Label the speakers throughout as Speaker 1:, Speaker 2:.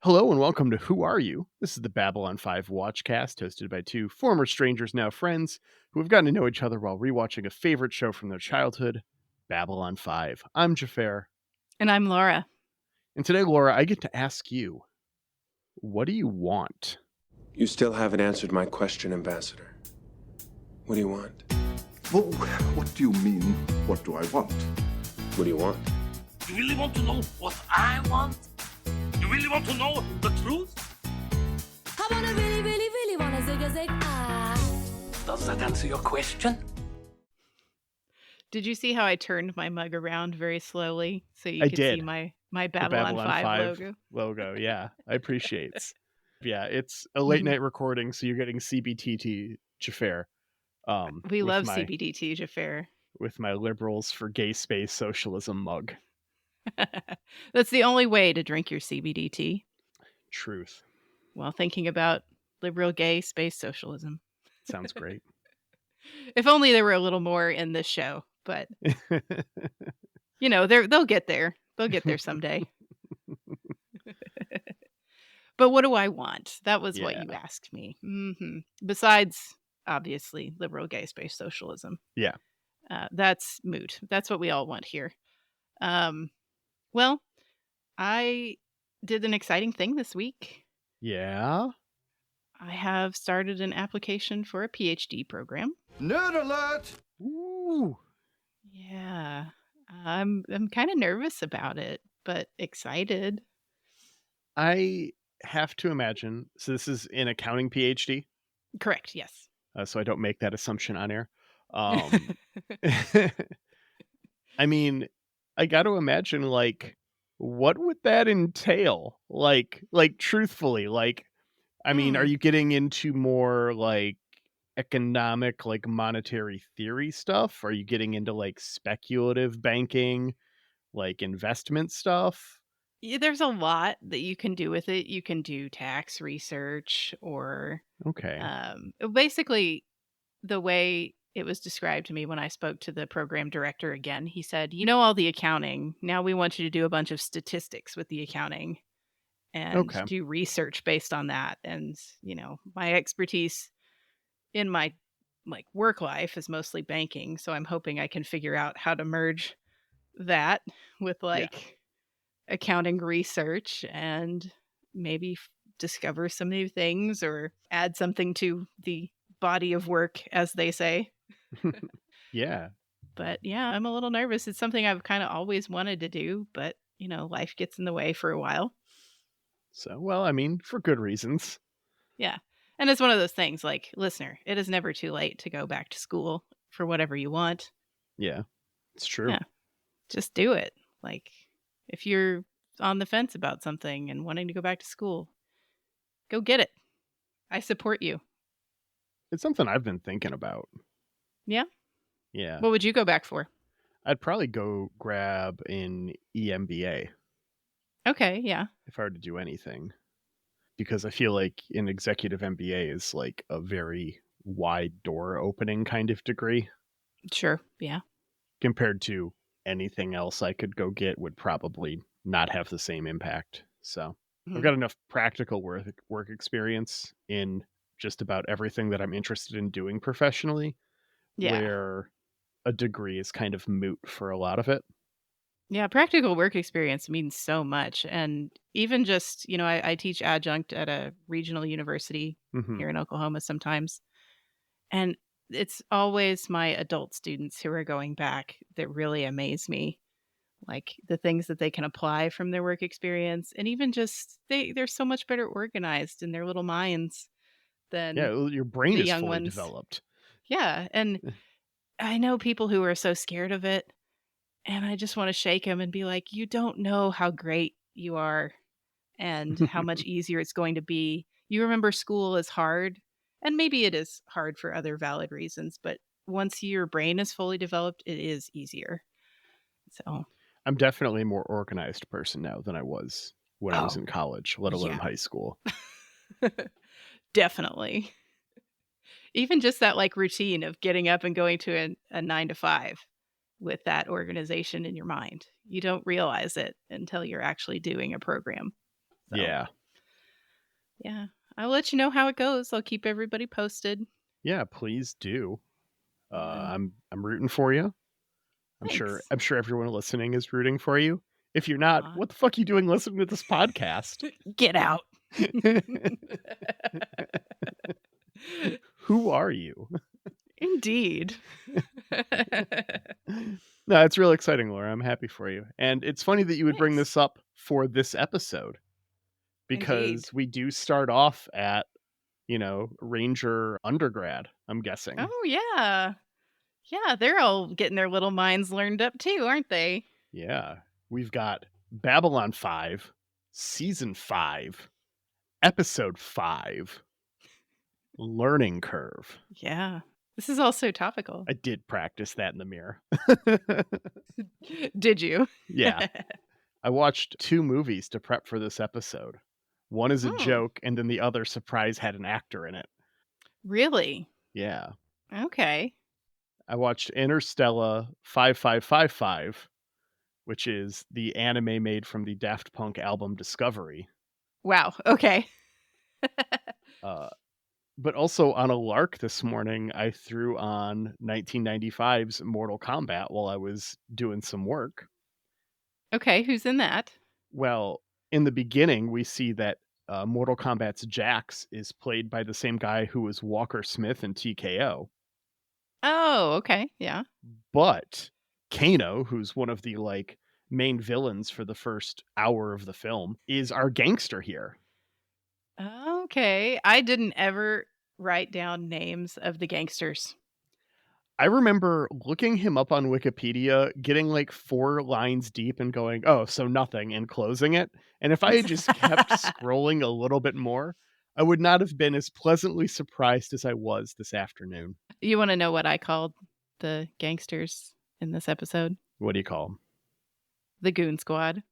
Speaker 1: Hello and welcome to Who Are You? This is the Babylon 5 Watchcast, hosted by two former strangers, now friends, who have gotten to know each other while rewatching a favorite show from their childhood, Babylon 5. I'm Xhafer,
Speaker 2: And I'm Laura.
Speaker 1: and today, Laura, I get to ask you, what do you want?
Speaker 3: You still haven't answered my question, Ambassador. What do you want?
Speaker 4: Well, what do you mean, what do I want?
Speaker 3: What do you want?
Speaker 5: You really want to know what I want? You really want to know the truth?
Speaker 6: I wanna really wanna zig
Speaker 5: Does that answer your question?
Speaker 2: Did you see how I turned my mug around very slowly so you
Speaker 1: I
Speaker 2: could
Speaker 1: did.
Speaker 2: see my
Speaker 1: The
Speaker 2: Babylon 5 logo?
Speaker 1: logo, yeah, I appreciate it. Yeah, it's a late
Speaker 2: Mhm.
Speaker 1: night recording, so you're getting CBTT Jafar.
Speaker 2: We
Speaker 1: with
Speaker 2: love
Speaker 1: my
Speaker 2: CBDT, Jafar.
Speaker 1: with my liberals for gay space socialism mug.
Speaker 2: That's the only way to drink your CBDT
Speaker 1: Truth.
Speaker 2: while thinking about liberal gay space socialism.
Speaker 1: Sounds great.
Speaker 2: If only there were a little more in this show, but they'll get there. They'll get there someday. But what do I want? That was what
Speaker 1: Yeah.
Speaker 2: you asked me. Besides, obviously, liberal gay space socialism.
Speaker 1: Yeah.
Speaker 2: That's moot. That's what we all want here. Well, I did an exciting thing this week.
Speaker 1: Yeah?
Speaker 2: I have started an application for a PhD program.
Speaker 4: Nerd alert!
Speaker 1: Ooh.
Speaker 2: Yeah. I'm kind of nervous about it, but excited.
Speaker 1: I have to imagine. So this is an accounting PhD.
Speaker 2: Correct, yes.
Speaker 1: So I don't make that assumption on air. I mean, I got to imagine, what would that entail? Truthfully, I mean, are
Speaker 2: Hmm.
Speaker 1: you getting into more economic, monetary theory stuff? Are you getting into speculative banking, investment stuff?
Speaker 2: Yeah, there's a lot that you can do with it. You can do tax research or
Speaker 1: Okay.
Speaker 2: basically the way it was described to me when I spoke to the program director again. He said, "You know all the accounting. Now we want you to do a bunch of statistics with the accounting and
Speaker 1: Okay.
Speaker 2: do research based on that." And, my expertise in my work life is mostly banking, so I'm hoping I can figure out how to merge that with
Speaker 1: Yeah.
Speaker 2: accounting research and maybe discover some new things or add something to the body of work, as they say.
Speaker 1: Yeah.
Speaker 2: But yeah, I'm a little nervous. It's something I've kind of always wanted to do, but life gets in the way for a while.
Speaker 1: So, well, I mean, for good reasons.
Speaker 2: Yeah. And it's one of those things like, listener, it is never too late to go back to school for whatever you want.
Speaker 1: Yeah, it's true.
Speaker 2: Yeah. Just do it. Like, if you're on the fence about something and wanting to go back to school, go get it. I support you.
Speaker 1: It's something I've been thinking about.
Speaker 2: Yeah.
Speaker 1: Yeah.
Speaker 2: What would you go back for?
Speaker 1: I'd probably go grab an EMBA
Speaker 2: Okay. Yeah.
Speaker 1: if I were to do anything, because I feel like an executive MBA is a very wide door opening kind of degree
Speaker 2: Sure. Yeah.
Speaker 1: compared to anything else I could go get would probably not have the same impact. So I've
Speaker 2: Mhm.
Speaker 1: got enough practical work experience in just about everything that I'm interested in doing professionally,
Speaker 2: Yeah.
Speaker 1: where a degree is kind of moot for a lot of it.
Speaker 2: Yeah. Practical work experience means so much. And even just, I teach adjunct at a regional university
Speaker 1: Hmm.
Speaker 2: here in Oklahoma sometimes. And it's always my adult students who are going back that really amaze me. Like the things that they can apply from their work experience. And even just they're so much better organized in their little minds
Speaker 1: Yeah,
Speaker 2: than
Speaker 1: your brain
Speaker 2: the
Speaker 1: is
Speaker 2: young
Speaker 1: fully
Speaker 2: ones.
Speaker 1: developed.
Speaker 2: Yeah. And I know people who are so scared of it. And I just want to shake them and be like, you don't know how great you are and how much easier it's going to be. You remember school is hard, and maybe it is hard for other valid reasons, but once your brain is fully developed, it is easier. So,
Speaker 1: I'm definitely a more organized person now than I was when I was
Speaker 2: oh,
Speaker 1: in college, let alone
Speaker 2: yeah,
Speaker 1: high school.
Speaker 2: definitely. Even just that routine of getting up and going to a 9 to 5 with that organization in your mind. You don't realize it until you're actually doing a program. So,
Speaker 1: Yeah.
Speaker 2: Yeah. I'll let you know how it goes. I'll keep everybody posted.
Speaker 1: Yeah, please do.
Speaker 2: Yeah.
Speaker 1: I'm rooting for you.
Speaker 2: Thanks.
Speaker 1: I'm sure everyone listening is rooting for you. If you're not,
Speaker 2: Aw.
Speaker 1: what the fuck are you doing listening to this podcast?
Speaker 2: Get out.
Speaker 1: Who are you?
Speaker 2: Indeed.
Speaker 1: No, it's really exciting, Laura. I'm happy for you. And it's funny that you would bring
Speaker 2: Thanks.
Speaker 1: this up for this episode
Speaker 2: Indeed.
Speaker 1: because we do start off at, Ranger undergrad, I'm guessing.
Speaker 2: Oh, yeah. Yeah, they're all getting their little minds learned up too, aren't they?
Speaker 1: Yeah. We've got Babylon 5, Season 5, Episode 5, Learning Curve.
Speaker 2: Yeah. This is all so topical.
Speaker 1: I did practice that in the mirror.
Speaker 2: Did you?
Speaker 1: Yeah. I watched 2 movies to prep for this episode. One is a
Speaker 2: Oh,
Speaker 1: joke, and then the other surprise had an actor in it.
Speaker 2: really?
Speaker 1: Yeah.
Speaker 2: Okay.
Speaker 1: I watched Interstellar 5555, which is the anime made from the Daft Punk album Discovery.
Speaker 2: Wow. Okay.
Speaker 1: Uh, but also on a lark this morning, I threw on 1995's Mortal Kombat while I was doing some work.
Speaker 2: Okay. Who's in that?
Speaker 1: Well, in the beginning, we see that Mortal Kombat's Jax is played by the same guy who was Walker Smith in TKO.
Speaker 2: Oh, okay. Yeah.
Speaker 1: But Kano, who's one of the main villains for the first hour of the film, is our gangster here.
Speaker 2: Okay. I didn't ever write down names of the gangsters.
Speaker 1: I remember looking him up on Wikipedia, getting 4 lines deep and going, oh, so nothing, and closing it. And if I had just kept scrolling a little bit more, I would not have been as pleasantly surprised as I was this afternoon.
Speaker 2: You want to know what I called the gangsters in this episode?
Speaker 1: What do you call them?
Speaker 2: The Goon Squad.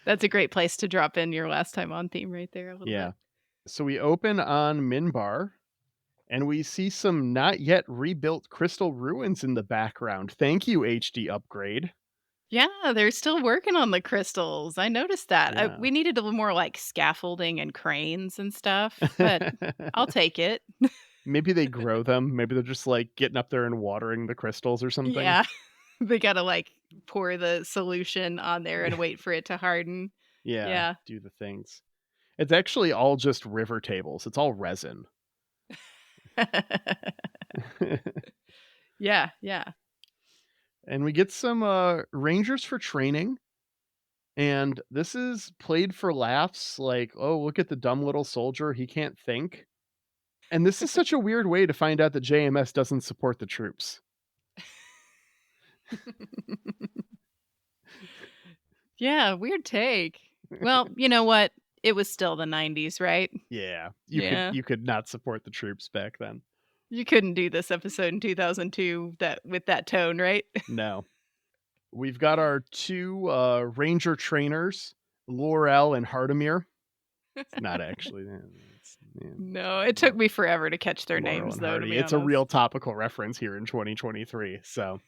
Speaker 2: That's a great place to drop in your last time on theme right there a little
Speaker 1: Yeah.
Speaker 2: bit.
Speaker 1: So we open on Minbar, and we see some not yet rebuilt crystal ruins in the background. Thank you, HD Upgrade.
Speaker 2: Yeah, they're still working on the crystals. I noticed that.
Speaker 1: Yeah.
Speaker 2: We needed a little more scaffolding and cranes and stuff, but I'll take it.
Speaker 1: Maybe they grow them. Maybe they're just getting up there and watering the crystals or something.
Speaker 2: Yeah. They got to pour the solution on there and wait for it to harden.
Speaker 1: Yeah.
Speaker 2: Yeah.
Speaker 1: Do the things. It's actually all just river tables. It's all resin.
Speaker 2: Yeah, yeah.
Speaker 1: And we get some rangers for training. And this is played for laughs, oh, look at the dumb little soldier. He can't think. And this is such a weird way to find out that JMS doesn't support the troops.
Speaker 2: Yeah, weird take. Well, you know what? It was still the 90s, right?
Speaker 1: Yeah.
Speaker 2: Yeah.
Speaker 1: You could not support the troops back then.
Speaker 2: You couldn't do this episode in 2002 with that tone, right?
Speaker 1: No. We've got our 2 ranger trainers, Laurel and Hardamir. It's not actually.
Speaker 2: No, it took me forever to catch their
Speaker 1: Laurel
Speaker 2: names,
Speaker 1: and
Speaker 2: though, to
Speaker 1: Hardy.
Speaker 2: be
Speaker 1: It's
Speaker 2: honest.
Speaker 1: a real topical reference here in 2023. So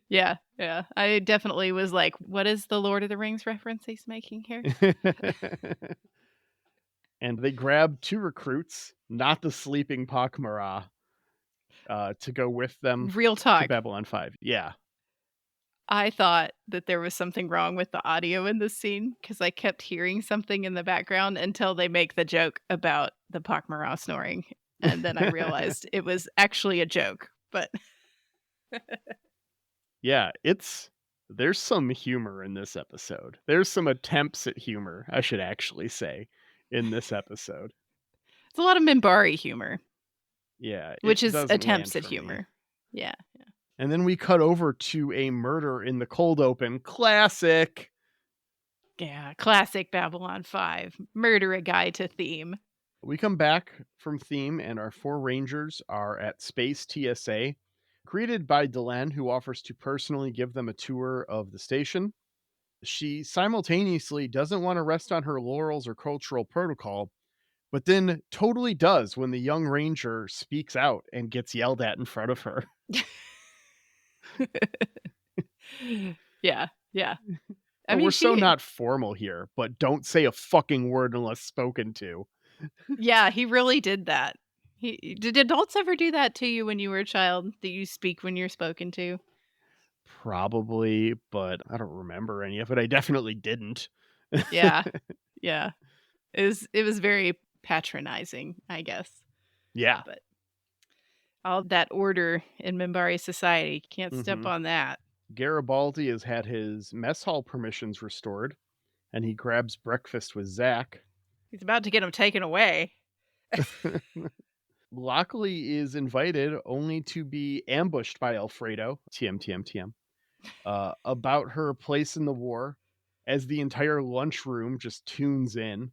Speaker 2: Yeah, yeah. I definitely was like, what is the Lord of the Rings reference he's making here?
Speaker 1: And they grab 2 recruits, not the sleeping Pakmara, to go with them
Speaker 2: Real
Speaker 1: to
Speaker 2: talk.
Speaker 1: Babylon 5. Yeah.
Speaker 2: I thought that there was something wrong with the audio in this scene because I kept hearing something in the background until they make the joke about the Pakmara snoring. And then I realized it was actually a joke. But
Speaker 1: Yeah, there's some humor in this episode. There's some attempts at humor, I should actually say, in this episode.
Speaker 2: it's a lot of Minbari humor,
Speaker 1: Yeah.
Speaker 2: which
Speaker 1: it
Speaker 2: is
Speaker 1: doesn't
Speaker 2: attempts
Speaker 1: land
Speaker 2: at
Speaker 1: for me.
Speaker 2: humor. Yeah.
Speaker 1: And then we cut over to a murder in the cold open. Classic.
Speaker 2: Yeah. Classic Babylon 5. Murder a guy to theme.
Speaker 1: We come back from theme, and our 4 rangers are at Space TSA, greeted by Delenn, who offers to personally give them a tour of the station. She simultaneously doesn't want to rest on her laurels or cultural protocol, but then totally does when the young ranger speaks out and gets yelled at in front of her.
Speaker 2: Yeah, yeah. I
Speaker 1: But
Speaker 2: mean,
Speaker 1: we're so
Speaker 2: she
Speaker 1: not formal here, but don't say a fucking word unless spoken to.
Speaker 2: yeah, he really did that. Did adults ever do that to you when you were a child, that you speak when you're spoken to?
Speaker 1: Probably, but I don't remember any of it. I definitely didn't.
Speaker 2: Yeah, yeah. It was very patronizing, I guess,
Speaker 1: Yeah.
Speaker 2: but all that order in Minbari society, can't step
Speaker 1: hmm
Speaker 2: on that.
Speaker 1: Garibaldi has had his mess hall permissions restored, and he grabs breakfast with Zach.
Speaker 2: He's about to get him taken away.
Speaker 1: Lockley is invited only to be ambushed by Alfredo, TM, about her place in the war as the entire lunchroom just tunes in.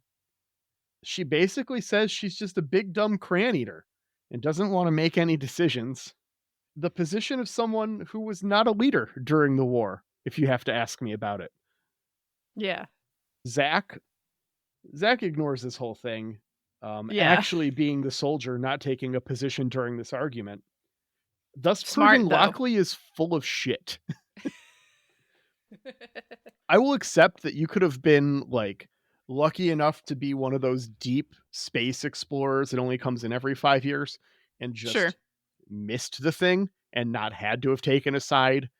Speaker 1: She basically says she's just a big dumb crayon eater and doesn't want to make any decisions. The position of someone who was not a leader during the war, if you have to ask me about it.
Speaker 2: Yeah.
Speaker 1: Zach Zach ignores this whole thing,
Speaker 2: Yeah.
Speaker 1: actually being the soldier, not taking a position during this argument, thus proving
Speaker 2: Smart, though.
Speaker 1: Lockley is full of shit. I will accept that you could have been like lucky enough to be one of those deep space explorers that only comes in every 5 years and
Speaker 2: Sure.
Speaker 1: just missed the thing and not had to have taken a side.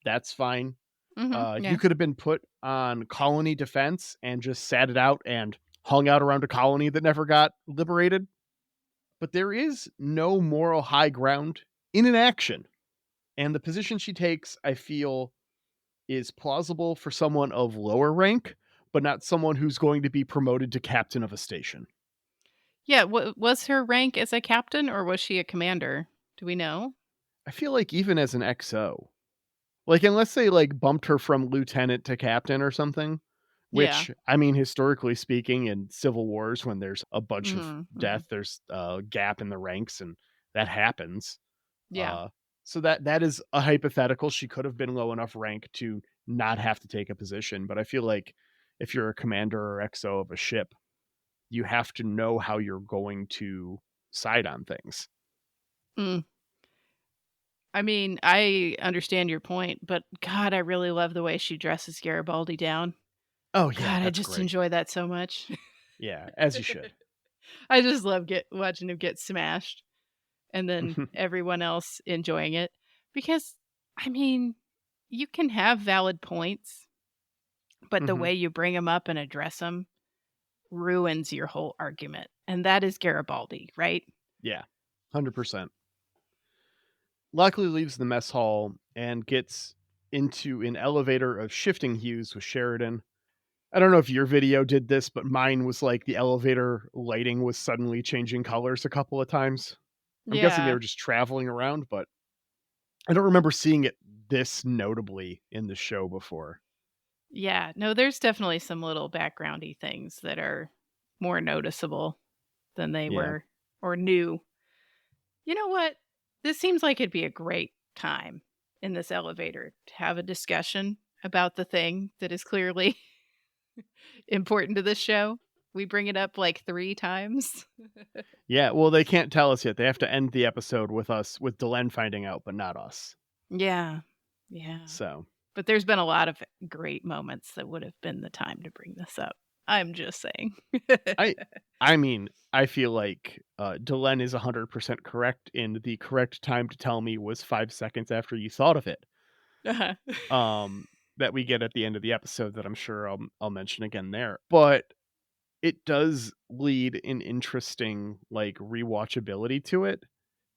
Speaker 1: That's fine. You
Speaker 2: Yeah.
Speaker 1: could have been put on colony defense and just sat it out and hung out around a colony that never got liberated. But there is no moral high ground in an action. And the position she takes, I feel, is plausible for someone of lower rank, but not someone who's going to be promoted to captain of a station.
Speaker 2: Yeah, was her rank as a captain, or was she a commander? Do we know?
Speaker 1: I feel like even as an XO, like unless they like bumped her from lieutenant to captain or something,
Speaker 2: Yeah.
Speaker 1: which I mean historically speaking in civil wars when there's a bunch of
Speaker 2: Mhm,
Speaker 1: death,
Speaker 2: mhm.
Speaker 1: there's a gap in the ranks and that happens.
Speaker 2: Yeah.
Speaker 1: Uh so that is a hypothetical. She could have been low enough rank to not have to take a position, but I feel like if you're a commander or XO of a ship, you have to know how you're going to side on things.
Speaker 2: Mm. I mean, I understand your point, but God, I really love the way she dresses Garibaldi down.
Speaker 1: Oh yeah,
Speaker 2: God, I
Speaker 1: that's
Speaker 2: just
Speaker 1: great.
Speaker 2: enjoy that so much.
Speaker 1: Yeah, as you should.
Speaker 2: I just love watching him get smashed and then everyone else enjoying it because, I mean, you can have valid points, but the
Speaker 1: hmm
Speaker 2: way you bring them up and address them ruins your whole argument. And that is Garibaldi, right?
Speaker 1: Yeah, 100%. Luckily leaves the mess hall and gets into an elevator of shifting hues with Sheridan. I don't know if your video did this, but mine was like the elevator lighting was suddenly changing colors a couple of times. I'm guessing they
Speaker 2: Yeah.
Speaker 1: were just traveling around, but I don't remember seeing it this notably in the show before.
Speaker 2: Yeah. No, there's definitely some little backgroundy things that are more noticeable than they
Speaker 1: Yeah.
Speaker 2: were or new. You know what? This seems like it'd be a great time in this elevator to have a discussion about the thing that is clearly important to this show. We bring it up like 3 times.
Speaker 1: Yeah, well, they can't tell us yet. They have to end the episode with us, with Delenn finding out, but not us.
Speaker 2: Yeah. Yeah.
Speaker 1: So,
Speaker 2: But there's been a lot of great moments that would have been the time to bring this up. I'm just saying.
Speaker 1: I I mean, I feel like Delenn is 100% correct in the correct time to tell me was 5 seconds after you thought of it.
Speaker 2: Uh-huh.
Speaker 1: Um that we get at the end of the episode that I'm sure I'll mention again there. But it does lead an interesting like rewatchability to it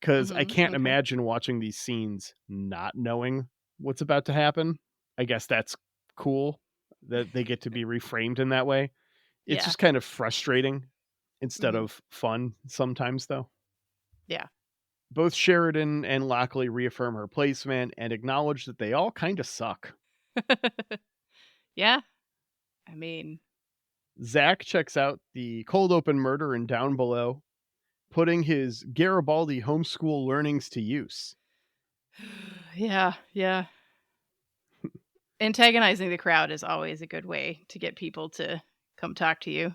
Speaker 1: cuz I can't
Speaker 2: Okay.
Speaker 1: imagine watching these scenes not knowing what's about to happen. I guess that's cool that they get to be reframed in that way. It's
Speaker 2: Yeah.
Speaker 1: just kind of frustrating instead
Speaker 2: Mhm.
Speaker 1: of fun sometimes, though.
Speaker 2: Yeah.
Speaker 1: Both Sheridan and Lockley reaffirm her placement and acknowledge that they all kind of suck.
Speaker 2: Yeah. I mean,
Speaker 1: Zach checks out the cold open murder in Downbelow, putting his Garibaldi homeschool learnings to use.
Speaker 2: yeah, yeah. Antagonizing the crowd is always a good way to get people to come talk to you.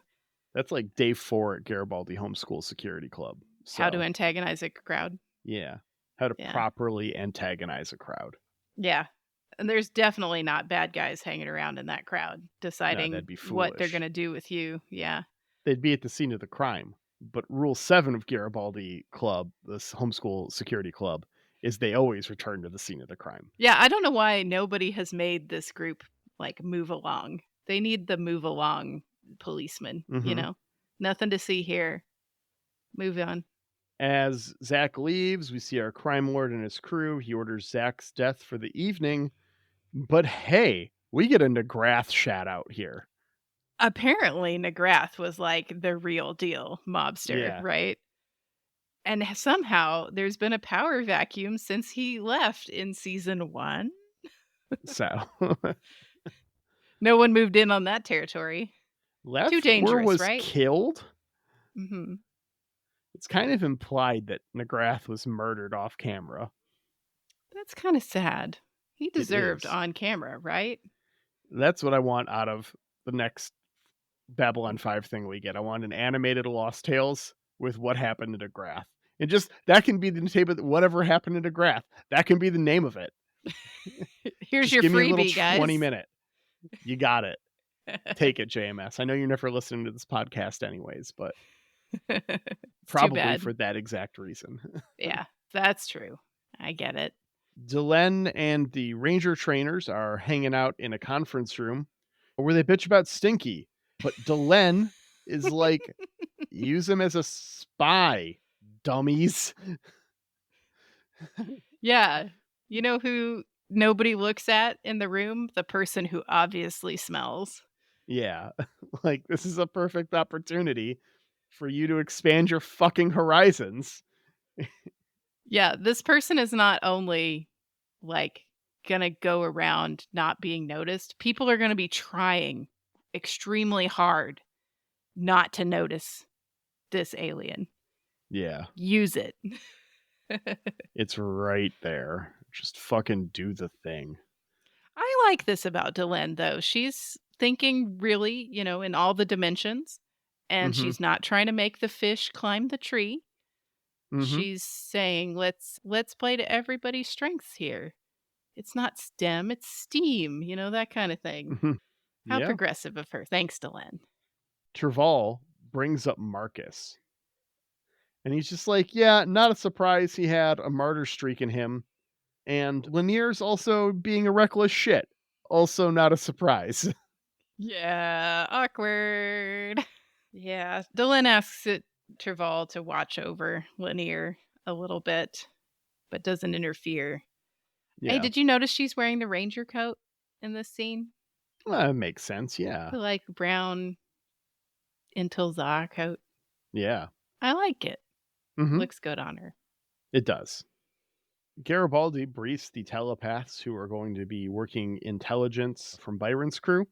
Speaker 1: That's like day 4 at Garibaldi Homeschool Security Club.
Speaker 2: How to
Speaker 1: So,
Speaker 2: antagonize a crowd.
Speaker 1: yeah, how to
Speaker 2: Yeah.
Speaker 1: properly antagonize a crowd.
Speaker 2: Yeah. And there's definitely not bad guys hanging around in that crowd
Speaker 1: No,
Speaker 2: deciding
Speaker 1: that'd be
Speaker 2: what they're
Speaker 1: foolish.
Speaker 2: going to do with you. Yeah.
Speaker 1: They'd be at the scene of the crime. But Rule 7 of Garibaldi Club, this homeschool security club, is they always return to the scene of the crime.
Speaker 2: Yeah, I don't know why nobody has made this group like move along. They need the move along policeman, you
Speaker 1: Mhm.
Speaker 2: know? Nothing to see here. Move on.
Speaker 1: As Zach leaves, we see our crime lord and his crew. He orders Zach's death for the evening. But hey, we get a Nagrath shout out here.
Speaker 2: Apparently, Nagrath was like the real deal mobster,
Speaker 1: Yeah.
Speaker 2: right? And somehow there's been a power vacuum since he left in season 1.
Speaker 1: So
Speaker 2: No one moved in on that territory. Too
Speaker 1: left or
Speaker 2: dangerous,
Speaker 1: was
Speaker 2: right?
Speaker 1: killed.
Speaker 2: Mhm.
Speaker 1: It's kind of implied that Nagrath was murdered off camera.
Speaker 2: That's kind of sad. He
Speaker 1: It
Speaker 2: deserved
Speaker 1: is.
Speaker 2: on camera, right?
Speaker 1: That's what I want out of the next Babylon 5 thing we get. I want an animated Lost Tales with what happened to Nagrath. And just that can be the tape of whatever happened to Nagrath. That can be the name of it.
Speaker 2: Here's
Speaker 1: Just
Speaker 2: your
Speaker 1: give me a little
Speaker 2: freebie, guys.
Speaker 1: 20-minute. You got it. Take it, JMS. I know you're never listening to this podcast anyways, but
Speaker 2: It's
Speaker 1: probably
Speaker 2: too bad.
Speaker 1: for that exact reason.
Speaker 2: Yeah, that's true. I get it.
Speaker 1: Delenn and the ranger trainers are hanging out in a conference room where they bitch about Stinky. But Delenn is like, use him as a spy, dummies.
Speaker 2: Yeah. You know who nobody looks at in the room? The person who obviously smells.
Speaker 1: Yeah. Like, this is a perfect opportunity for you to expand your fucking horizons.
Speaker 2: Yeah, this person is not only like gonna go around not being noticed, people are gonna be trying extremely hard not to notice this alien.
Speaker 1: Yeah.
Speaker 2: Use it.
Speaker 1: It's right there. Just fucking do the thing.
Speaker 2: I like this about Delenn, though. She's thinking really, in all the dimensions, and
Speaker 1: Mhm.
Speaker 2: she's not trying to make the fish climb the tree.
Speaker 1: Mhm.
Speaker 2: She's saying, let's play to everybody's strengths here. It's not STEM, it's STEAM, that kind of thing.
Speaker 1: Mhm.
Speaker 2: How
Speaker 1: Yeah.
Speaker 2: progressive of her. Thanks, Delenn.
Speaker 1: Terval brings up Marcus. And he's just like, yeah, not a surprise he had a martyr streak in him. And Lanier's also being a reckless shit. Also not a surprise.
Speaker 2: Yeah, awkward. Yeah, Delenn asks Terval to watch over Lanier a little bit, but doesn't interfere. Hey,
Speaker 1: Yeah.
Speaker 2: did you notice she's wearing the ranger coat in this scene?
Speaker 1: Well, that makes sense. Yeah.
Speaker 2: The like brown Intilza coat.
Speaker 1: Yeah.
Speaker 2: I like it.
Speaker 1: Mhm.
Speaker 2: Looks good on her.
Speaker 1: It does. Garibaldi briefs the telepaths who are going to be working intelligence from Byron's crew.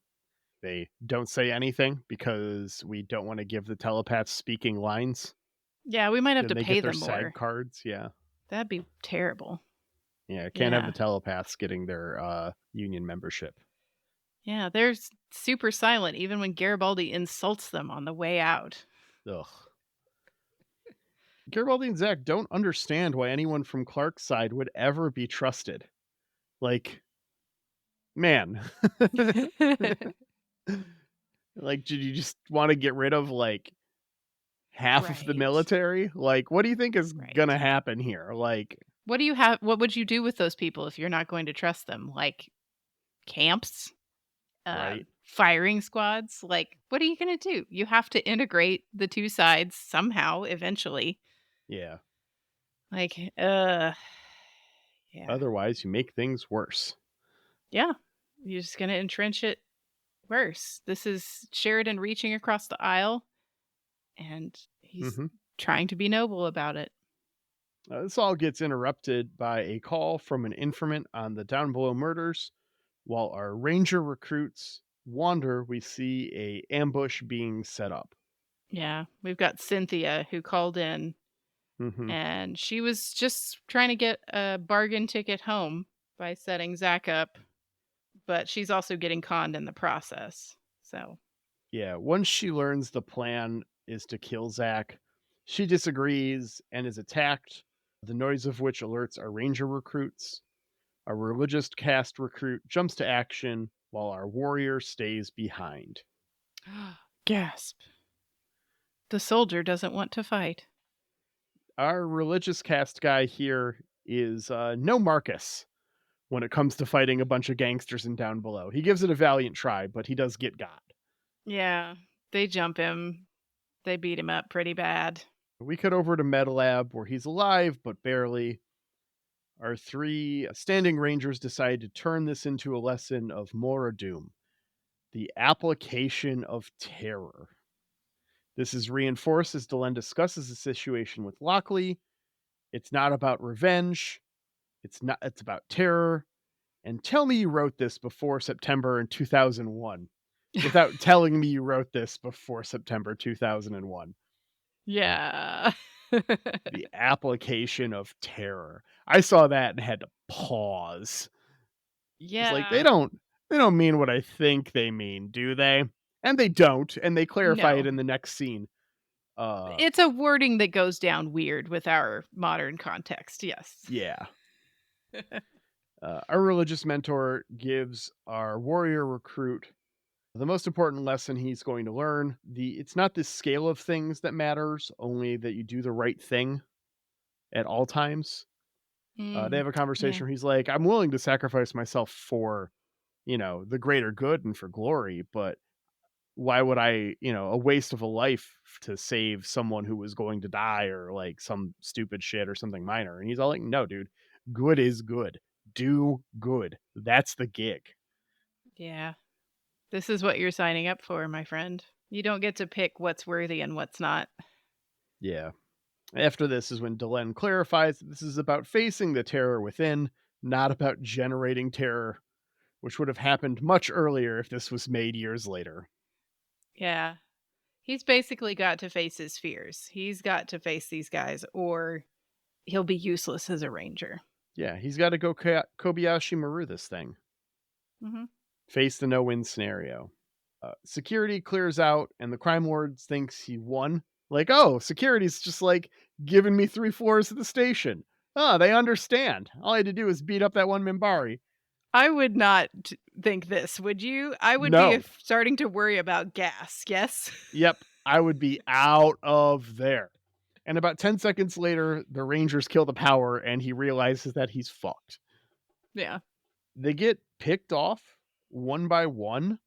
Speaker 1: They don't say anything because we don't want to give the telepaths speaking lines.
Speaker 2: Yeah, we might have
Speaker 1: Then
Speaker 2: to
Speaker 1: they
Speaker 2: pay
Speaker 1: get their
Speaker 2: them
Speaker 1: SAG
Speaker 2: more.
Speaker 1: cards. Yeah.
Speaker 2: That'd be terrible.
Speaker 1: Yeah. Can't have
Speaker 2: Yeah.
Speaker 1: the telepaths getting their union membership.
Speaker 2: Yeah, they're super silent even when Garibaldi insults them on the way out.
Speaker 1: Ugh. Garibaldi and Zach don't understand why anyone from Clark's side would ever be trusted. Like, man. Like, did you just want to get rid of like half of the
Speaker 2: Right.
Speaker 1: military? Like, what do you think is
Speaker 2: Right.
Speaker 1: gonna happen here? Like,
Speaker 2: What would you do with those people if you're not going to trust them? Like camps?
Speaker 1: right?
Speaker 2: Firing squads? Like, what are you going to do? You have to integrate the two sides somehow eventually.
Speaker 1: Yeah.
Speaker 2: Like, yeah.
Speaker 1: Otherwise, you make things worse.
Speaker 2: Yeah. You're just going to entrench it worse. This is Sheridan reaching across the aisle, and he's
Speaker 1: Mhm.
Speaker 2: trying to be noble about it.
Speaker 1: This all gets interrupted by a call from an informant on the Downbelow murders. While our ranger recruits wander, we see a ambush being set up.
Speaker 2: Yeah. We've got Cynthia who called in,
Speaker 1: Mhm.
Speaker 2: and she was just trying to get a bargain ticket home by setting Zach up, but she's also getting conned in the process. So,
Speaker 1: Yeah, once she learns the plan is to kill Zach, she disagrees and is attacked, the noise of which alerts our ranger recruits. Our religious caste recruit jumps to action while our warrior stays behind.
Speaker 2: Gasp. The soldier doesn't want to fight.
Speaker 1: Our religious caste guy here is no Marcus when it comes to fighting a bunch of gangsters in Down Below. He gives it a valiant try, but he does get got.
Speaker 2: Yeah, they jump him. They beat him up pretty bad.
Speaker 1: We cut over to MedLab where he's alive, but barely. Our 3 standing rangers decide to turn this into a lesson of Mora Doom, the application of terror. This is reinforced as Delenn discusses the situation with Lockley. It's not about revenge. It's about terror. And tell me you wrote this before September in 2001 without telling me you wrote this before September 2001.
Speaker 2: Yeah.
Speaker 1: The application of terror. I saw that and had to pause.
Speaker 2: Yeah.
Speaker 1: It's like they don't mean what I think they mean, do they? And they don't, and they clarify it
Speaker 2: No.
Speaker 1: in the next scene.
Speaker 2: It's a wording that goes down weird with our modern context. Yes.
Speaker 1: Yeah. Our religious mentor gives our warrior recruit the most important lesson he's going to learn. It's not the scale of things that matters, only that you do the right thing at all times. They have a conversation where he's like, I'm willing to sacrifice myself for, the greater good and for glory, but why would I, a waste of a life to save someone who was going to die or like some stupid shit or something minor? And he's all like, no, dude, good is good. Do good. That's the gig.
Speaker 2: Yeah. This is what you're signing up for, my friend. You don't get to pick what's worthy and what's not.
Speaker 1: Yeah. After this is when Delenn clarifies that this is about facing the terror within, not about generating terror, which would have happened much earlier if this was made years later.
Speaker 2: Yeah. He's basically got to face his fears. He's got to face these guys or he'll be useless as a ranger.
Speaker 1: Yeah, he's got to go Kobayashi Maru this thing.
Speaker 2: Mm-hmm.
Speaker 1: Face the no-win scenario. Security clears out, and the crime lord thinks he won. Like, oh, security's just like giving me 3 floors of the station. Oh, they understand. All I had to do was beat up that one Minbari.
Speaker 2: I would not think this, would you? I would
Speaker 1: No.
Speaker 2: be starting to worry about gas, yes?
Speaker 1: Yep, I would be out of there. And about 10 seconds later, the Rangers kill the power, and he realizes that he's fucked.
Speaker 2: Yeah.
Speaker 1: They get picked off one by one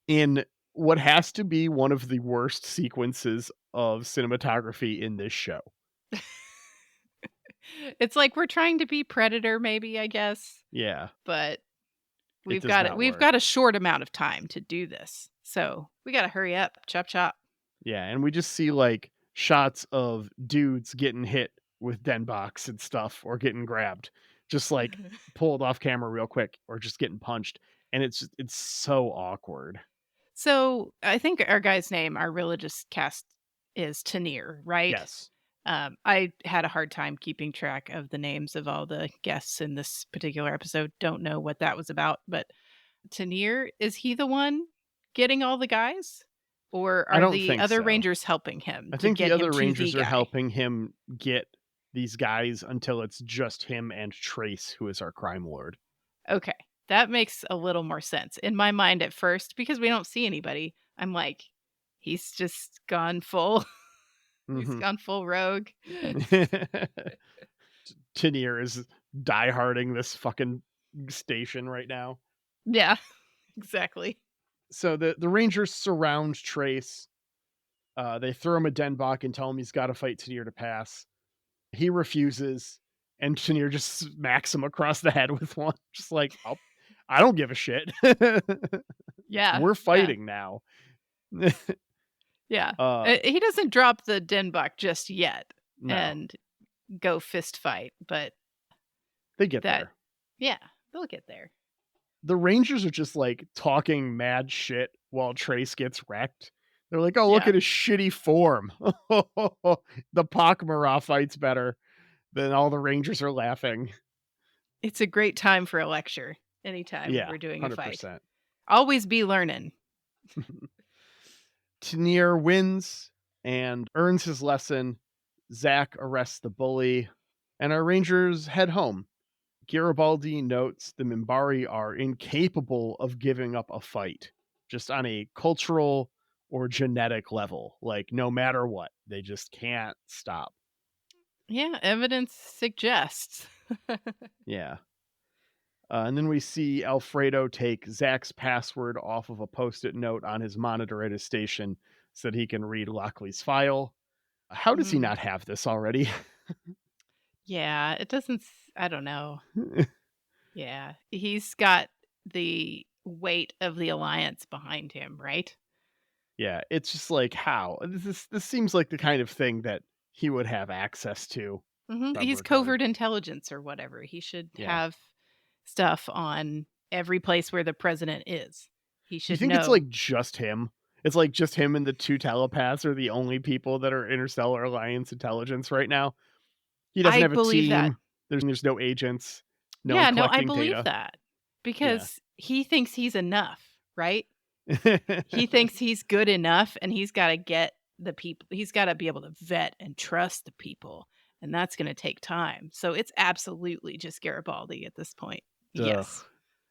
Speaker 1: in what has to be one of the worst sequences of cinematography in this show.
Speaker 2: It's like we're trying to be Predator, maybe, I guess.
Speaker 1: Yeah.
Speaker 2: But we've
Speaker 1: does
Speaker 2: got
Speaker 1: not
Speaker 2: we've
Speaker 1: work.
Speaker 2: got a short amount of time to do this. So we gotta hurry up. Chop chop.
Speaker 1: Yeah, and we just see like shots of dudes getting hit with Denbox and stuff or getting grabbed. Just like pulled off camera real quick or just getting punched. And it's so awkward.
Speaker 2: So I think our guy's name, our religious cast, is Tanir, right?
Speaker 1: Yes.
Speaker 2: I had a hard time keeping track of the names of all the guests in this particular episode. Don't know what that was about, but Tanir, is he the one getting all the guys? Or
Speaker 1: I
Speaker 2: are
Speaker 1: don't
Speaker 2: the
Speaker 1: think
Speaker 2: other
Speaker 1: so.
Speaker 2: rangers helping him?
Speaker 1: I
Speaker 2: to
Speaker 1: think
Speaker 2: get
Speaker 1: the
Speaker 2: him
Speaker 1: other
Speaker 2: to
Speaker 1: Rangers
Speaker 2: the
Speaker 1: are
Speaker 2: guy?
Speaker 1: helping him get these guys until it's just him and Trace, who is our crime lord.
Speaker 2: Okay. That makes a little more sense. In my mind at first, because we don't see anybody, I'm like, he's just gone full. He's gone full rogue.
Speaker 1: Tenier is dieharding this fucking station right now.
Speaker 2: Yeah, exactly.
Speaker 1: So the Rangers surround Trace. They throw him a Denbach and tell him he's got to fight Tenier to pass. He refuses, and Tenier just smacks him across the head with one. Just like, oh, I don't give a shit.
Speaker 2: Yeah.
Speaker 1: We're fighting now.
Speaker 2: Yeah. He doesn't drop the Denbach just yet
Speaker 1: No.
Speaker 2: and go fist fight, but
Speaker 1: They get there.
Speaker 2: Yeah, they'll get there.
Speaker 1: The Rangers are just like talking mad shit while Trace gets wrecked. They're like, oh, look at his shitty form. The Pakmara fights better. Then all the Rangers are laughing.
Speaker 2: It's a great time for a lecture anytime
Speaker 1: Yeah,
Speaker 2: we're doing
Speaker 1: 100%.
Speaker 2: a fight. Always be learning.
Speaker 1: Tenier wins and earns his lesson. Zach arrests the bully, and our Rangers head home. Garibaldi notes the Minbari are incapable of giving up a fight, just on a cultural or genetic level. Like, no matter what, they just can't stop.
Speaker 2: Yeah, evidence suggests.
Speaker 1: Yeah. And then we see Alfredo take Zach's password off of a post-it note on his monitor at his station so that he can read Lockley's file. How does he
Speaker 2: Mm.
Speaker 1: not have this already?
Speaker 2: Yeah, it doesn't. I don't know. Yeah, he's got the weight of the Alliance behind him, right?
Speaker 1: Yeah, it's just like, how? This seems like the kind of thing that he would have access to.
Speaker 2: He's
Speaker 1: Remember card.
Speaker 2: covert intelligence or whatever. He should
Speaker 1: Yeah.
Speaker 2: have stuff on every place where the president is. He
Speaker 1: Do you
Speaker 2: should
Speaker 1: think
Speaker 2: know.
Speaker 1: it's like just him? It's like just him and the two telepaths are the only people that are Interstellar Alliance intelligence right now. He doesn't
Speaker 2: I
Speaker 1: have a
Speaker 2: believe that.
Speaker 1: team. There's no agents. No
Speaker 2: Yeah,
Speaker 1: one
Speaker 2: no, I
Speaker 1: collecting
Speaker 2: believe
Speaker 1: data.
Speaker 2: that because he thinks he's enough, right? He
Speaker 1: Yeah.
Speaker 2: thinks he's good enough, and he's got to get the people. He's got to be able to vet and trust the people, and that's going to take time. So it's absolutely just Garibaldi at this point.
Speaker 1: Ugh,
Speaker 2: Yes.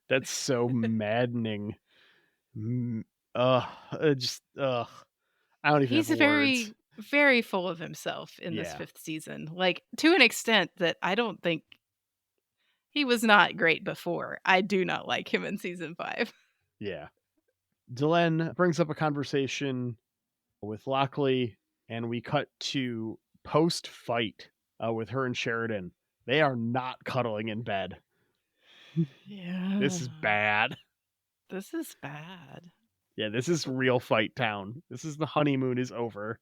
Speaker 1: that's so maddening. Just I don't even
Speaker 2: He's
Speaker 1: have
Speaker 2: very,
Speaker 1: words.
Speaker 2: very full of himself in this
Speaker 1: Yeah.
Speaker 2: 5th season, like to an extent that I don't think he was not great before. I do not like him in season 5.
Speaker 1: Yeah. Delenn brings up a conversation with Lockley, and we cut to post-fight with her and Sheridan. They are not cuddling in bed.
Speaker 2: Yeah.
Speaker 1: This is bad.
Speaker 2: This is bad.
Speaker 1: Yeah, this is real fight town. This is the honeymoon is over.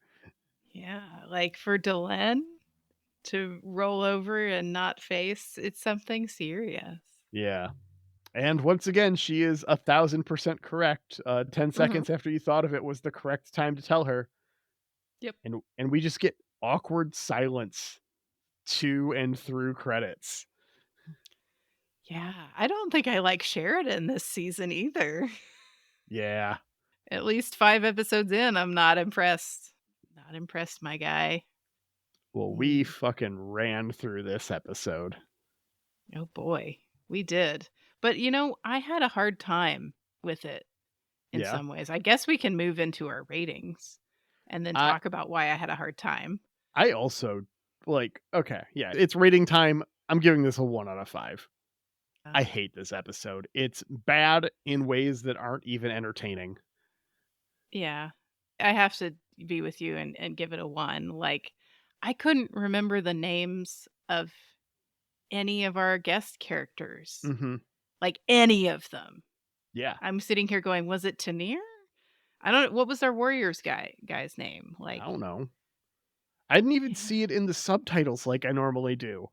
Speaker 2: Yeah, like for Delenn to roll over and not face, it's something serious.
Speaker 1: Yeah. And once again, she is 1,000% correct. 10 seconds after you thought of it was the correct time to tell her.
Speaker 2: Yep.
Speaker 1: And we just get awkward silence to and through credits.
Speaker 2: Yeah, I don't think I like Sheridan this season either.
Speaker 1: Yeah.
Speaker 2: At least 5 episodes in, I'm not impressed. Not impressed, my guy.
Speaker 1: Well, we fucking ran through this episode.
Speaker 2: Oh boy, we did. But I had a hard time with it in
Speaker 1: Yeah.
Speaker 2: some ways. I guess we can move into our ratings and then talk about why I had a hard time.
Speaker 1: I also okay, yeah, it's rating time. I'm giving this a 1 out of 5. I hate this episode. It's bad in ways that aren't even entertaining.
Speaker 2: Yeah. I have to be with you and give it a 1. Like, I couldn't remember the names of any of our guest characters.
Speaker 1: Mm-hmm.
Speaker 2: Like, any of them.
Speaker 1: Yeah.
Speaker 2: I'm sitting here going, was it Tanir? I don't know. What was our Warriors guy's name? Like,
Speaker 1: I don't know. I didn't even see it in the subtitles like I normally do.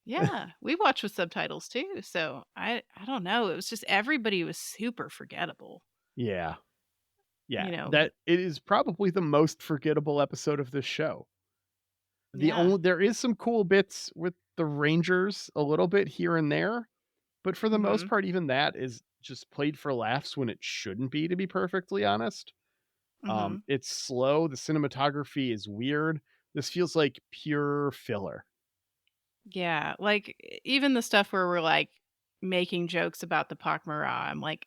Speaker 2: Yeah, we watch with subtitles too. So I don't know. It was just everybody was super forgettable.
Speaker 1: Yeah. Yeah.
Speaker 2: You
Speaker 1: That it is probably the most forgettable episode of this show. There is some cool bits with the Rangers a little bit here and there, but for the most part, even that is just played for laughs when it shouldn't be, to be perfectly honest. It's slow. The cinematography is weird. This feels like pure filler.
Speaker 2: Yeah, like even the stuff where we're like making jokes about the Pakmara, I'm like,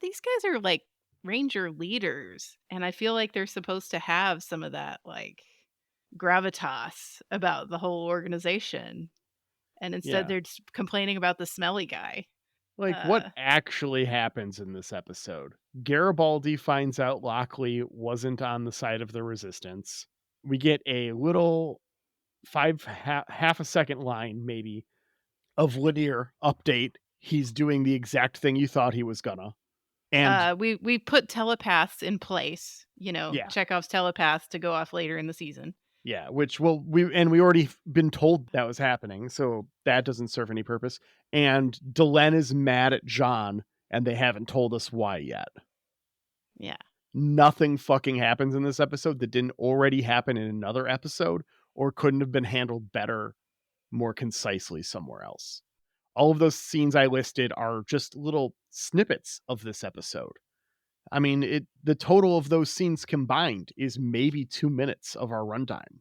Speaker 2: these guys are like Ranger leaders, and I feel like they're supposed to have some of that like gravitas about the whole organization, and instead they're just complaining about the smelly guy.
Speaker 1: Like, what actually happens in this episode? Garibaldi finds out Lockley wasn't on the side of the resistance. We get a little half a second line, maybe, of linear update. He's doing the exact thing you thought he was gonna. And
Speaker 2: we put telepaths in place, Chekhov's telepaths to go off later in the season.
Speaker 1: Yeah, which we already been told that was happening, so that doesn't serve any purpose. And Delenn is mad at John, and they haven't told us why yet.
Speaker 2: Yeah.
Speaker 1: Nothing fucking happens in this episode that didn't already happen in another episode, or couldn't have been handled better, more concisely somewhere else. All of those scenes I listed are just little snippets of this episode. I mean, the total of those scenes combined is maybe 2 minutes of our runtime.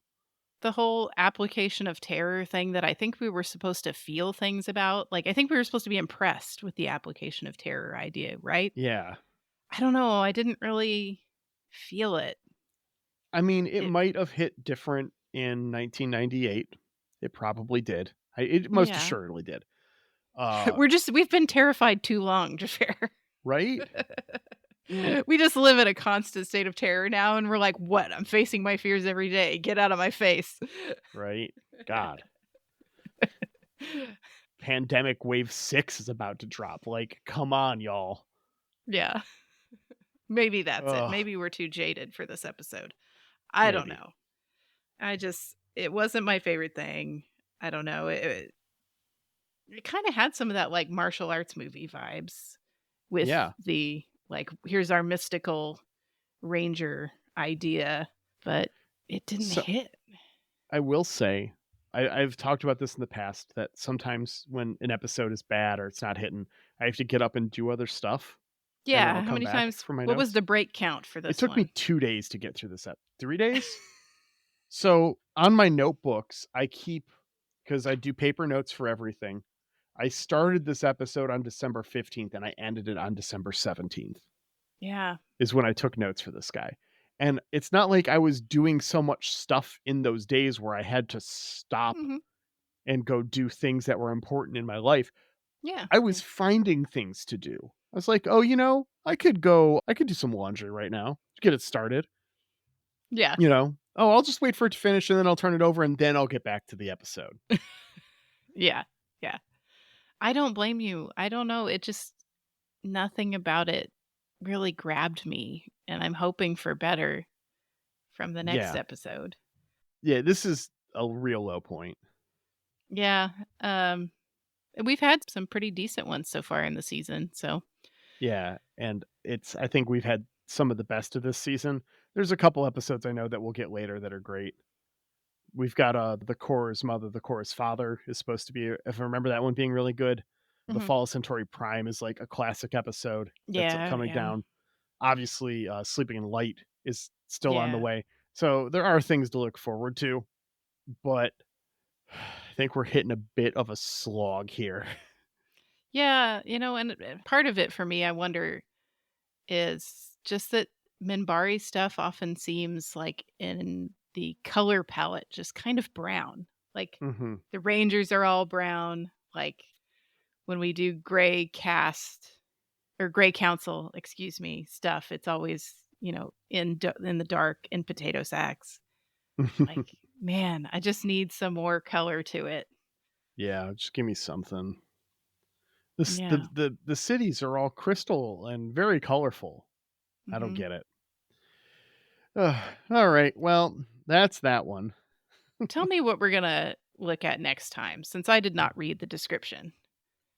Speaker 2: the whole application of terror thing that I think we were supposed to feel things about. Like, I think we were supposed to be impressed with the application of terror idea, right?
Speaker 1: Yeah.
Speaker 2: I don't know. I didn't really feel it.
Speaker 1: I mean, it
Speaker 2: It
Speaker 1: might have hit different in 1998. It probably did. It most
Speaker 2: yeah.
Speaker 1: assuredly did. Uh,
Speaker 2: We've been terrified too long, Jafar.
Speaker 1: right?
Speaker 2: We just live in a constant state of terror now, and we're like, "What? I'm facing my fears every day. Get out of my face."
Speaker 1: Right? God. Pandemic wave 6 is about to drop. Like, come on, y'all.
Speaker 2: Yeah. Maybe that's it.
Speaker 1: Ugh,
Speaker 2: Maybe we're too jaded for this episode. I don't
Speaker 1: maybe.
Speaker 2: know. It wasn't my favorite thing. I don't know. It kind of had some of that like martial arts movie vibes with
Speaker 1: Yeah.
Speaker 2: the like, here's our mystical ranger idea, but it didn't
Speaker 1: So
Speaker 2: hit.
Speaker 1: I will say, I've talked about this in the past that sometimes when an episode is bad or it's not hitting, I have to get up and do other stuff, and then I'll
Speaker 2: Yeah. How
Speaker 1: come
Speaker 2: many
Speaker 1: back
Speaker 2: times?
Speaker 1: for my
Speaker 2: What was
Speaker 1: notes.
Speaker 2: the break count for
Speaker 1: It
Speaker 2: this
Speaker 1: took me
Speaker 2: one?
Speaker 1: 2 days to get through this 3 days? So, on my notebooks, I keep, because I do paper notes for everything. I started this episode on December 15th and I ended it on December 17th,
Speaker 2: Yeah.
Speaker 1: is when I took notes for this guy. And it's not like I was doing so much stuff in those days where I had to stop
Speaker 2: Hmm.
Speaker 1: and go do things that were important in my life.
Speaker 2: Yeah.
Speaker 1: I
Speaker 2: Yeah.
Speaker 1: was finding things to do. I was like, "Oh, I could do some laundry right now to get it started."
Speaker 2: Yeah.
Speaker 1: "Oh, I'll just wait for it to finish and then I'll turn it over and then I'll get back to the episode."
Speaker 2: Yeah. Yeah. I don't blame you. I don't know. Nothing about it really grabbed me, and I'm hoping for better from the next
Speaker 1: Yeah.
Speaker 2: episode.
Speaker 1: Yeah, this is a real low point.
Speaker 2: Yeah. We've had some pretty decent ones so far in the season, so
Speaker 1: Yeah, and I think we've had some of the best of this season. There's a couple episodes I know that we'll get later that are great. We've got the Korra's mother, the Korra's father is supposed to be, if I remember that one being really good. The
Speaker 2: mhm.
Speaker 1: Fall of Centauri Prime is like a classic episode that's
Speaker 2: Yeah,
Speaker 1: coming
Speaker 2: yeah.
Speaker 1: down. Obviously, Sleeping in Light is still on the
Speaker 2: Yeah.
Speaker 1: way. So there are things to look forward to, but I think we're hitting a bit of a slog here.
Speaker 2: Yeah, and part of it for me, I wonder, is just that Minbari stuff often seems like in the color palette just kind of brown. Like,
Speaker 1: Mhm.
Speaker 2: the Rangers are all brown, like, when we do gray cast or gray council, excuse me, stuff, it's always, in the dark in potato sacks. Like, man, I just need some more color to it.
Speaker 1: Yeah, just give me something. This
Speaker 2: Yeah.
Speaker 1: the cities are all crystal and very colorful. I don't
Speaker 2: Mhm.
Speaker 1: get it. Ugh, all right, well, that's that one.
Speaker 2: Tell me what we're gonna look at next time, since I did not read the description.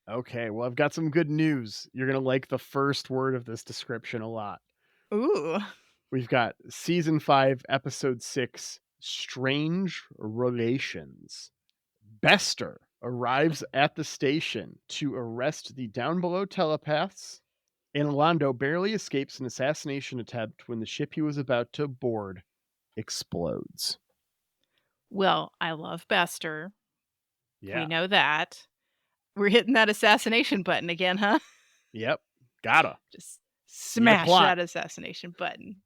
Speaker 1: Okay, well, I've got some good news. You're gonna like the first word of this description a lot.
Speaker 2: Ooh.
Speaker 1: We've got season 5, episode 6, Strange Relations. Bester arrives at the station to arrest the Downbelow telepaths, and Londo barely escapes an assassination attempt when the ship he was about to board explodes.
Speaker 2: Well, I love Bester. We
Speaker 1: Yeah.
Speaker 2: know that. We're hitting that assassination button again, huh?
Speaker 1: Yep. Gotta.
Speaker 2: Just
Speaker 1: Need a
Speaker 2: smash
Speaker 1: plot.
Speaker 2: that assassination button.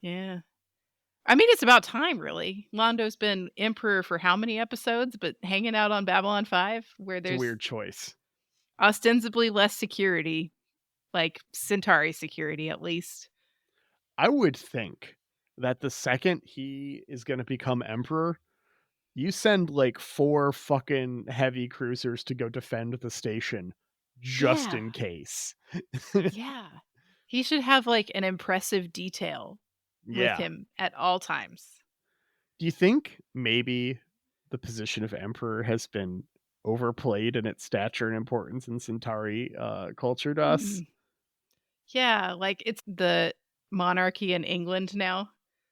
Speaker 2: Yeah. I mean, it's about time, really. Londo's been emperor for how many episodes, but hanging out on Babylon 5, where
Speaker 1: It's a
Speaker 2: there's
Speaker 1: weird choice.
Speaker 2: ostensibly less security, like Centauri security, at least.
Speaker 1: I would think that the second he is going to become emperor, you send like 4 fucking heavy cruisers to go defend the station just
Speaker 2: Yeah.
Speaker 1: in case.
Speaker 2: Yeah. He should have like an impressive detail with
Speaker 1: Yeah.
Speaker 2: him at all times.
Speaker 1: Do you think maybe the position of emperor has been overplayed in its stature and importance in Centauri culture to us?
Speaker 2: Mm. Yeah, like it's the monarchy in England now.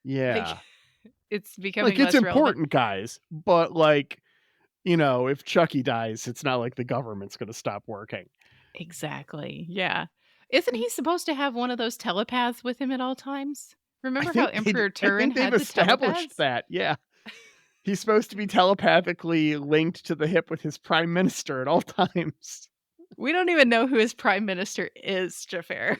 Speaker 2: Like
Speaker 1: Yeah.
Speaker 2: it's becoming
Speaker 1: Like, it's
Speaker 2: less relevant.
Speaker 1: important, guys, but like, if Chucky dies, it's not like the government's going to stop working.
Speaker 2: Exactly. Yeah. Isn't he supposed to have one of those telepaths with him at all times?
Speaker 1: I
Speaker 2: Remember how
Speaker 1: think
Speaker 2: Emperor
Speaker 1: I
Speaker 2: Turin
Speaker 1: think they've
Speaker 2: had the
Speaker 1: established
Speaker 2: telepaths?
Speaker 1: that. Yeah. He's supposed to be telepathically linked to the hip with his prime minister at all times.
Speaker 2: We don't even know who his prime minister is, Xhafer.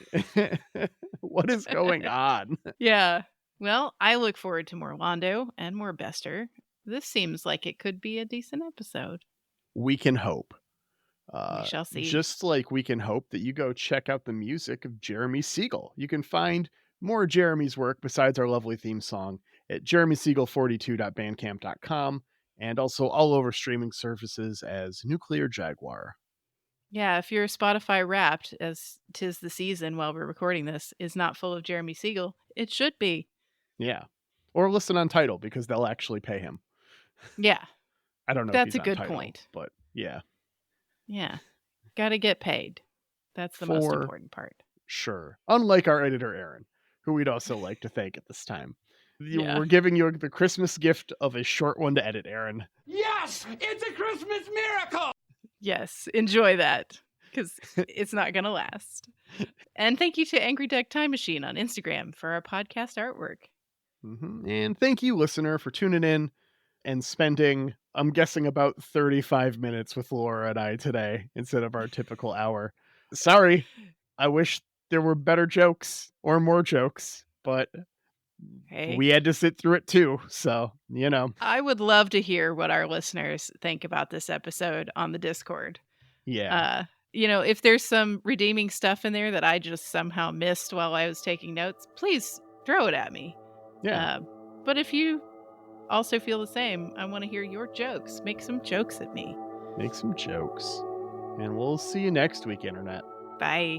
Speaker 1: What is going on?
Speaker 2: Yeah. Well, I look forward to more Londo and more Bester. This seems like it could be a decent episode.
Speaker 1: We can hope.
Speaker 2: We shall see.
Speaker 1: Just like we can hope that you go check out the music of Jeremy Siegel. You can find more Jeremy's work besides our lovely theme song at jeremysiegel42.bandcamp.com and also all over streaming services as Nuclear Jaguar.
Speaker 2: Yeah, if your Spotify Wrapped, as 'tis the season while we're recording this, is not full of Jeremy Siegel, it should be.
Speaker 1: Yeah. Or listen on Tidal because they'll actually pay him.
Speaker 2: Yeah.
Speaker 1: I don't know
Speaker 2: That's
Speaker 1: if he's
Speaker 2: a good
Speaker 1: on Tidal,
Speaker 2: point.
Speaker 1: but yeah.
Speaker 2: Yeah. Gotta get paid. That's the most
Speaker 1: For
Speaker 2: important part.
Speaker 1: sure. Unlike our editor, Aaron, who we'd also like to thank at this time.
Speaker 2: Yeah.
Speaker 1: We're giving you the Christmas gift of a short one to edit, Aaron.
Speaker 5: Yes, it's a Christmas miracle.
Speaker 2: Yes, enjoy that, because it's not going to last. And thank you to Angry Duck Time Machine on Instagram for our podcast artwork.
Speaker 1: And thank you, listener, for tuning in and spending, I'm guessing, about 35 minutes with Laura and I today instead of our typical hour. Sorry, I wish there were better jokes or more jokes, but
Speaker 2: Hey,
Speaker 1: we had to sit through it too. So, you know.
Speaker 2: I would love to hear what our listeners think about this episode on the Discord.
Speaker 1: Yeah.
Speaker 2: If there's some redeeming stuff in there that I just somehow missed while I was taking notes, please throw it at me.
Speaker 1: Yeah.
Speaker 2: But if you also feel the same, I want to hear your jokes. Make some jokes at me.
Speaker 1: Make some jokes. And we'll see you next week, Internet.
Speaker 2: Bye.